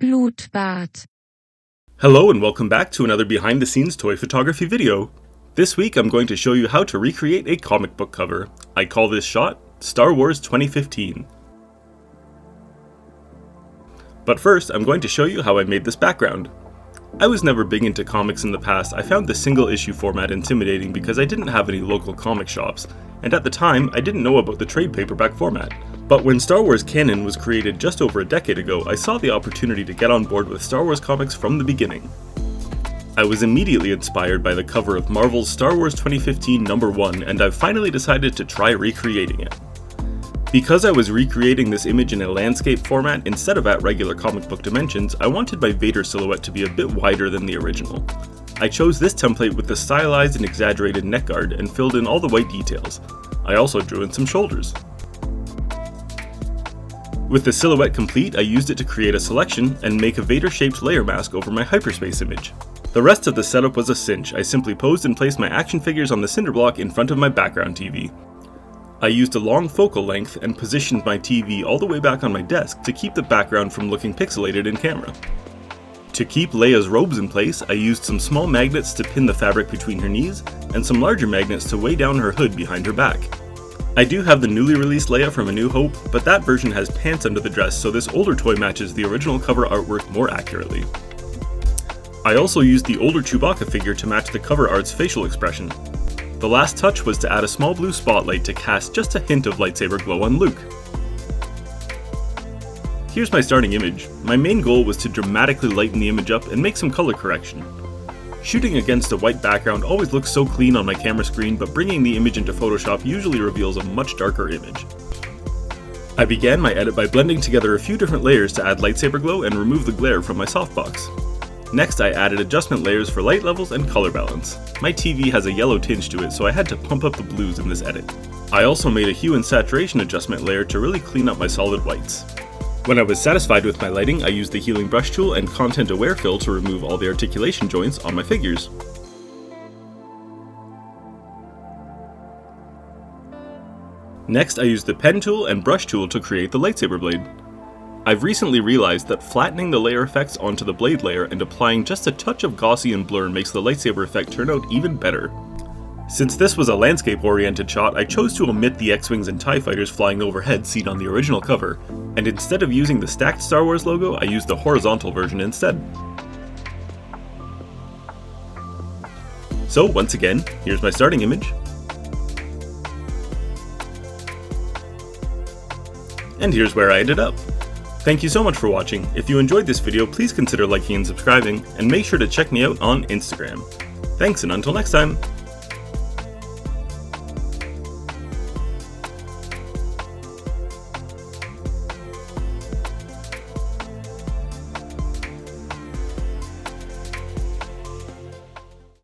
Blutbart. Hello and welcome back to another behind the scenes toy photography video. This week I'm going to show you how to recreate a comic book cover. I call this shot Star Wars 2015. But first I'm going to show you how I made this background. I was never big into comics in the past. I found the single issue format intimidating because I didn't have any local comic shops, and at the time I didn't know about the trade paperback format. But when Star Wars Canon was created just over a decade ago, I saw the opportunity to get on board with Star Wars comics from the beginning. I was immediately inspired by the cover of Marvel's Star Wars 2015 #1, and I've finally decided to try recreating it. Because I was recreating this image in a landscape format instead of at regular comic book dimensions, I wanted my Vader silhouette to be a bit wider than the original. I chose this template with the stylized and exaggerated neckguard and filled in all the white details. I also drew in some shoulders. With the silhouette complete, I used it to create a selection and make a Vader-shaped layer mask over my hyperspace image. The rest of the setup was a cinch. I simply posed and placed my action figures on the cinder block in front of my background TV. I used a long focal length and positioned my TV all the way back on my desk to keep the background from looking pixelated in camera. To keep Leia's robes in place, I used some small magnets to pin the fabric between her knees and some larger magnets to weigh down her hood behind her back. I do have the newly released Leia from A New Hope, but that version has pants under the dress, so this older toy matches the original cover artwork more accurately. I also used the older Chewbacca figure to match the cover art's facial expression. The last touch was to add a small blue spotlight to cast just a hint of lightsaber glow on Luke. Here's my starting image. My main goal was to dramatically lighten the image up and make some color correction. Shooting against a white background always looks so clean on my camera screen, but bringing the image into Photoshop usually reveals a much darker image. I began my edit by blending together a few different layers to add lightsaber glow and remove the glare from my softbox. Next, I added adjustment layers for light levels and color balance. My TV has a yellow tinge to it, so I had to pump up the blues in this edit. I also made a hue and saturation adjustment layer to really clean up my solid whites. When I was satisfied with my lighting, I used the healing brush tool and content aware fill to remove all the articulation joints on my figures. Next, I used the pen tool and brush tool to create the lightsaber blade. I've recently realized that flattening the layer effects onto the blade layer and applying just a touch of Gaussian blur makes the lightsaber effect turn out even better. Since this was a landscape-oriented shot, I chose to omit the X-Wings and TIE Fighters flying overhead seen on the original cover, and instead of using the stacked Star Wars logo, I used the horizontal version instead. So once again, here's my starting image. And here's where I ended up. Thank you so much for watching. If you enjoyed this video, please consider liking and subscribing, and make sure to check me out on Instagram. Thanks, and until next time!